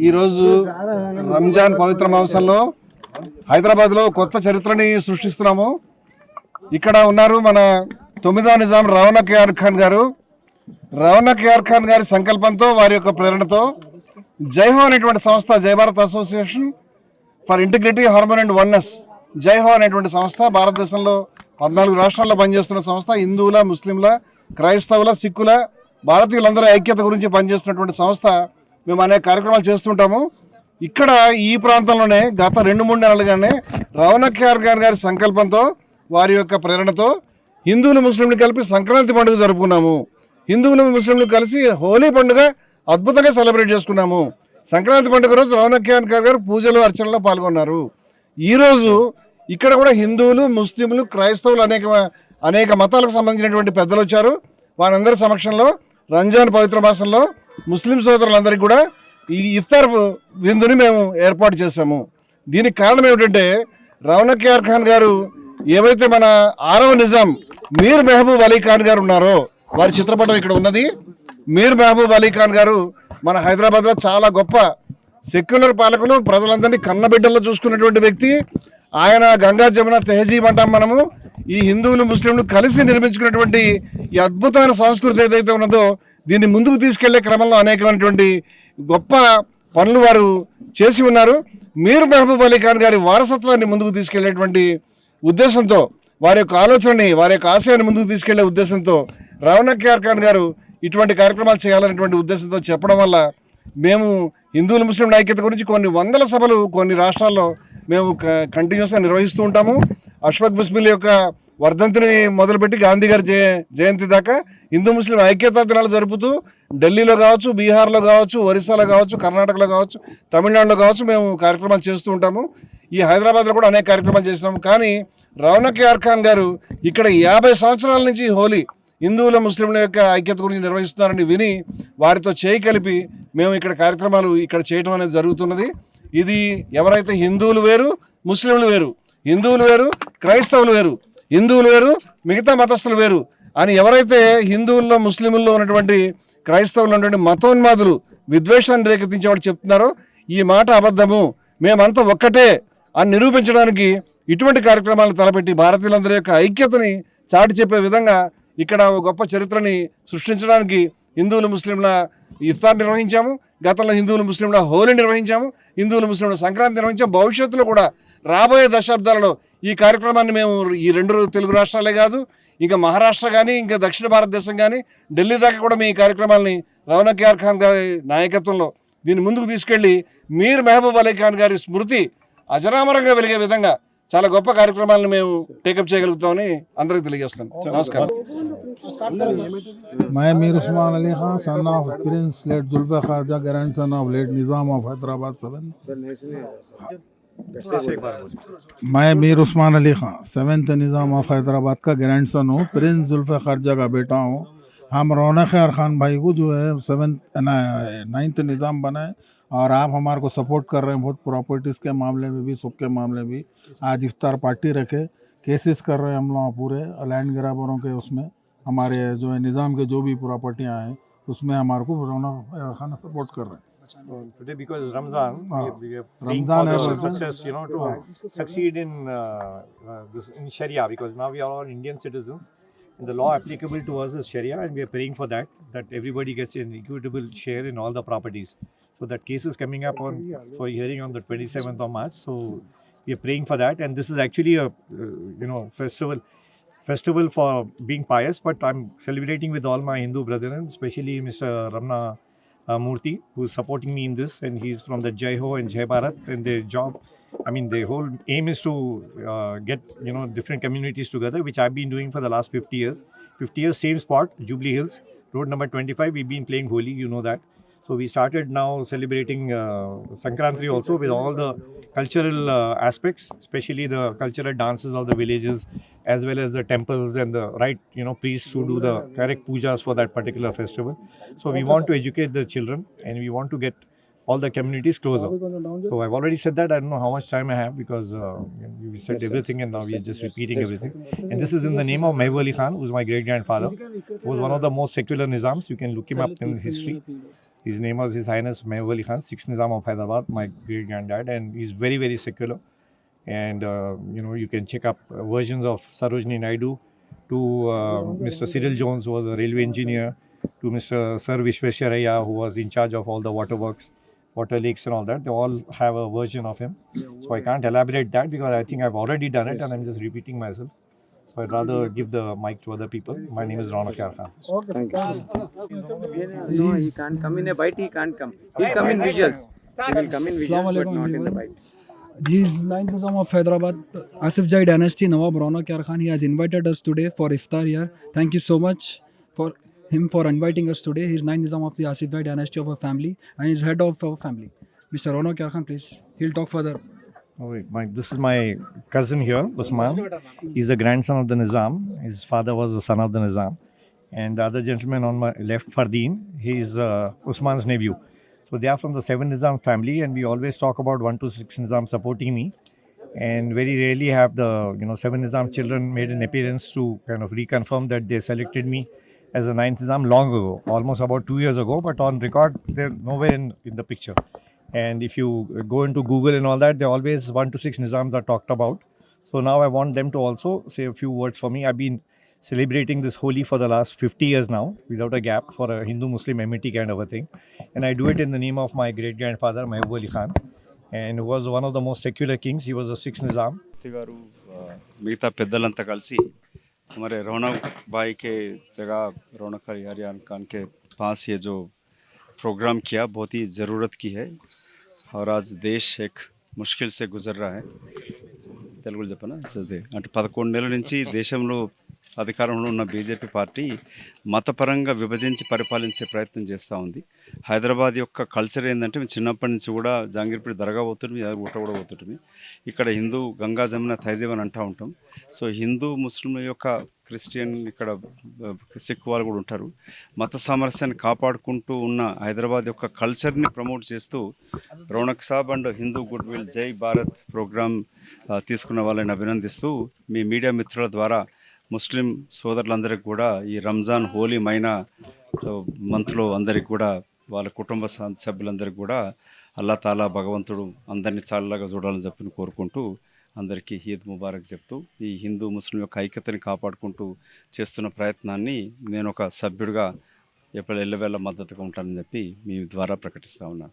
ఈరోజు రంజాన్ పవిత్ర మాసంలో హైదరాబాద్లో కొత్త చరిత్రని సృష్టిస్తున్నాము. ఇక్కడ ఉన్నారు మన 9వ నిజాం రౌనా కేఆర్ ఖాన్ గారు. రౌనా కేఆర్ ఖాన్ గారి సంకల్పంతో, వారి యొక్క ప్రేరణతో జైహో అనేటువంటి సంస్థ, జై Bharat association for integrity, harmony and oneness, Jai Ho అనేటువంటి సంస్థ భారతదేశంలో 14 రాష్ట్రాల్లో పనిచేస్తున్న సంస్థ. హిందువుల, ముస్లింల, క్రైస్తవుల, సిక్కుల, భారతీయులందరూ ఐక్యత గురించి పనిచేస్తున్నటువంటి సంస్థ. మేము అనేక కార్యక్రమాలు చేస్తుంటాము. ఇక్కడ ఈ ప్రాంతంలోనే గత 2-3 నెలలుగానే రౌనా కేఆర్ ఖాన్ గారి సంకల్పంతో, వారి యొక్క ప్రేరణతో హిందువులు, ముస్లింలు కలిపి సంక్రాంతి పండుగ జరుపుకున్నాము. హిందువులు, ముస్లింలు కలిసి హోలీ పండుగ అద్భుతంగా సెలబ్రేట్ చేసుకున్నాము. సంక్రాంతి పండుగ రోజు రౌనా కేఆర్ ఖాన్ గారు పూజలు, అర్చనలో పాల్గొన్నారు. ఈరోజు ఇక్కడ కూడా హిందువులు, ముస్లింలు, క్రైస్తవులు, అనేక మతాలకు సంబంధించినటువంటి పెద్దలు వచ్చారు. వారందరి సమక్షంలో రంజాన్ పవిత్ర మాసంలో ముస్లిం సోదరులందరికీ కూడా ఈ ఇఫ్తార్ విందుని మేము ఏర్పాటు చేశాము. దీనికి కారణం ఏమిటంటే, రౌనా కేఆర్ ఖాన్ గారు ఏవైతే మన 6వ నిజాం మీర్ మెహబూబ్ అలీ ఖాన్ గారు ఉన్నారో, వారి చిత్రపటం ఇక్కడ ఉన్నది. మీర్ మెహబూబ్ అలీ ఖాన్ గారు మన హైదరాబాద్లో చాలా గొప్ప సెక్యులర్ పాలకులు, ప్రజలందరినీ కన్నబిడ్డల్లో చూసుకున్నటువంటి వ్యక్తి. ఆయన గంగా జమున తెహజీబ్ అంటాం మనము. ఈ హిందువులు, ముస్లింలు కలిసి నిర్మించుకున్నటువంటి ఈ అద్భుతమైన సంస్కృతి ఏదైతే ఉన్నదో, దీన్ని ముందుకు తీసుకెళ్లే క్రమంలో అనేకమైనటువంటి గొప్ప పనులు వారు చేసి ఉన్నారు. మీర్ మెహబూబ్ అలీ ఖాన్ గారి వారసత్వాన్ని ముందుకు తీసుకెళ్లేటువంటి ఉద్దేశంతో, వారి యొక్క ఆలోచనని, వారి యొక్క ఆశయాన్ని ముందుకు తీసుకెళ్లే ఉద్దేశంతో రౌనా కేఆర్ ఖాన్ గారు ఇటువంటి కార్యక్రమాలు చేయాలనేటువంటి ఉద్దేశంతో చెప్పడం వల్ల మేము హిందువులు, ముస్లింల ఐక్యత గురించి కొన్ని వందల సభలు కొన్ని రాష్ట్రాల్లో మేము కంటిన్యూస్గా నిర్వహిస్తూ ఉంటాము. అష్ఫాక్ బిస్మిల్ యొక్క వర్ధంతిని మొదలుపెట్టి గాంధీ గారి జయంతి దాకా హిందూ ముస్లిం ఐక్యతా దినాలు జరుపుతూ ఢిల్లీలో కావచ్చు, బీహార్లో కావచ్చు, ఒరిస్సాలో కావచ్చు, కర్ణాటకలో కావచ్చు, తమిళనాడులో కావచ్చు మేము కార్యక్రమాలు చేస్తూ ఉంటాము. ఈ హైదరాబాద్లో కూడా అనేక కార్యక్రమాలు చేస్తున్నాము. కానీ రౌనా కేఆర్ ఖాన్ గారు ఇక్కడ 50 సంవత్సరాల నుంచి హోలీ హిందువుల, ముస్లింల యొక్క ఐక్యత గురించి నిర్వహిస్తున్నారని విని వారితో చేయి కలిపి మేము ఇక్కడ కార్యక్రమాలు ఇక్కడ చేయడం అనేది జరుగుతున్నది. ఇది ఎవరైతే హిందువులు వేరు, ముస్లింలు వేరు, హిందువులు వేరు, క్రైస్తవులు వేరు, హిందువులు వేరు, మిగతా మతస్థులు వేరు అని ఎవరైతే హిందువుల్లో, ముస్లింల్లో ఉన్నటువంటి, క్రైస్తవులు ఉన్నటువంటి మతోన్మాదులు, విద్వేషాన్ని రేకెత్తించే వాళ్ళు చెప్తున్నారో, ఈ మాట అబద్ధము, మేమంతా ఒక్కటే అని నిరూపించడానికి ఇటువంటి కార్యక్రమాలను తలపెట్టి భారతీయులందరి యొక్క ఐక్యతని చాటి చెప్పే విధంగా ఇక్కడ ఒక గొప్ప చరిత్రని సృష్టించడానికి హిందువులు, ముస్లింల ఇఫ్తార్ నిర్వహించాము. గతంలో హిందువులు, ముస్లింల హోలీ నిర్వహించాము. హిందువులు, ముస్లింల సంక్రాంతి నిర్వహించాము. భవిష్యత్తులో కూడా రాబోయే దశాబ్దాలలో ఈ కార్యక్రమాన్ని మేము ఈ 2 తెలుగు రాష్ట్రాలే కాదు, ఇంకా మహారాష్ట్ర కానీ, ఇంకా దక్షిణ భారతదేశం కానీ, ఢిల్లీ దాకా కూడా మేము ఈ కార్యక్రమాలని రౌనా కేఆర్ ఖాన్ గారి నాయకత్వంలో దీన్ని ముందుకు తీసుకెళ్లి మీర్ మెహబూబ్ అలీ ఖాన్ గారి స్మృతి అజరామరంగా వెలిగే విధంగా చాలా గొప్ప కార్యక్రమాలను మేము టేకప్ చేయగలుగుతామని అందరికీ తెలియజేస్తాను. నమస్కారం. मैं Mir Osman Ali Khan, son of prince late Zulfe Kharja, grandson of late Nizam of Hyderabad 7। मैं मीर उस्मान अली खान 7th निज़ाम ऑफ हैदराबाद का ग्रैंड सन हूँ, प्रिंस जुल्फे खारजा का बेटा हूँ. हम रौना केआर खान भाई को जो है 9th निज़ाम बनाए, और आप हमारे को सपोर्ट कर रहे हैं बहुत, प्रॉपर्टीज़ के मामले में भी, सबके मामले में भी. आज इफ्तार पार्टी रखे, केसेस कर रहे हैं हम लोग पूरे लैंड ग्रैबरों के, उसमें हमारे जो है निज़ाम के जो भी प्रॉपर्टियाँ हैं उसमें हमारे को रौना केआर खान सपोर्ट कर रहे हैं. Today, because Ramzan, we are praying Ramzan for the है success, to succeed in in Sharia, because now we are all Indian citizens, and the law applicable to us is Sharia, and we are praying for that everybody gets an equitable share in all the properties. So that case is coming up for hearing on the 27th of March. So we are praying for that, and this is actually a festival for being pious. But I'm celebrating with all my Hindu brethren, especially Mr. Ramna Murthy, who is supporting me in this, and he's from the Jaiho and Jai Bharat, and their job, their whole aim is to get different communities together, which I've been doing for the last 50 years. 50 years, same spot, Jubilee Hills, road number 25. We've been playing Holi, you know that. So we started now celebrating Sankranti also with all the cultural aspects, especially the cultural dances of the villages, as well as the temples and the right priests who do the correct pujas for that particular festival. So we want to educate the children, and we want to get all the communities closer. So I've already said that. I don't know how much time I have, because we said everything and now we are just repeating everything. And this is in the name of Mehboob Ali Khan, who's my great-grandfather, who was one of the most secular Nizams. You can look him up in history. His name was His Highness Mehboob Ali Khan, 6th Nizam of Hyderabad, my great granddad, and he's very, very secular. And you can check up versions of Sarojini Naidu to Mr. Cyril Jones, who was a railway engineer, to Mr. Sir Vishwesharaya, who was in charge of all the waterworks, water lakes, and all that. They all have a version of him. So I can't elaborate that because I think I've already done it and I'm just repeating myself. So I'd rather give the mic to other people. My name is Raunak Yar Khan. No, he can't come in a bite. He can't come. He'll come in visuals. He will come in visuals, but Assalamualaikum not in the everyone. bite. He is 9th Nizam of Hyderabad, Asif Jai dynasty, Nawab Raunak Yar Khan. He has invited us today for iftar here. Thank you so much for him for inviting us today. He is 9th Nizam of the Asif Jai dynasty of our family and is head of our family. Mr. Raunak Yar Khan, please. He'll talk further. Oh, wait, this is my cousin here, Usman. He's the grandson of the Nizam. His father was the son of the Nizam. And the other gentleman on my left, Fardeen, he's Usman's nephew. So they are from the 7 Nizam family, and we always talk about 1 to 6 Nizam supporting me. And very rarely have the 7 Nizam children made an appearance to kind of reconfirm that they selected me as a 9th Nizam long ago, almost about 2 years ago. But on record, they're nowhere in the picture. And if you go into Google and all that, they always 1 to 6 Nizams are talked about. So now I want them to also say a few words for me. I've been celebrating this Holi for the last 50 years now, without a gap, for a Hindu-Muslim amity kind of a thing. And I do it in the name of my great-grandfather, Mehboob Ali Khan, and who was one of the most secular kings. He was a 6th Nizam. గారు మిగతా పెద్దలంతా కలిసి हमारे रौनक भाई के जगह रौनक यारियान खान के पास ये जो प्रोग्राम किया बहुत ही ज़रूरत की है और आज देश एक मुश्किल से गुजर रहा है తెలుగులో చెప్పనా సరే అంటే 11 నెలల నుంచి దేశంలో అధికారంలో ఉన్న బీజేపీ పార్టీ మతపరంగా విభజించి పరిపాలించే ప్రయత్నం చేస్తూ ఉంది. హైదరాబాద్ యొక్క కల్చర్ ఏంటంటే మేము చిన్నప్పటి నుంచి కూడా జాంగీర్పేట దర్గా పోతుంటాం, ఊట కూడా పోతుంటాం. ఇక్కడ హిందూ గంగా జమున తైజీవ్ అని అంటూ ఉంటాం. సో హిందూ ముస్లింల యొక్క క్రిస్టియన్ ఇక్కడ సిక్ వాళ్ళు కూడా ఉంటారు. మత సామరస్యాన్ని కాపాడుకుంటూ ఉన్న హైదరాబాద్ యొక్క కల్చర్ని ప్రమోట్ చేస్తూ రౌనక్ సాబ్ అండ్ హిందూ గుడ్ విల్ జై భారత్ ప్రోగ్రామ్ తీసుకున్న వాళ్ళని అభినందిస్తూ మీ మీడియా మిత్రుల ద్వారా ముస్లిం సోదరులందరికీ కూడా ఈ రంజాన్ హోలీ మైనా మంత్లో అందరికి కూడా వాళ్ళ కుటుంబ సభ్యులందరికీ కూడా అల్లా తాలా భగవంతుడు అందరినీ చాలాగా చూడాలని చెప్పి కోరుకుంటూ అందరికీ ఈద్ ముబారక్ చెప్తూ ఈ హిందూ ముస్లిం యొక్క ఐక్యతని కాపాడుకుంటూ చేస్తున్న ప్రయత్నాన్ని నేను ఒక సభ్యుడిగా ఎప్పుడు ఎల్లవేళ మద్దతుగా ఉంటానని చెప్పి మీ ద్వారా ప్రకటిస్తూ ఉన్నాను.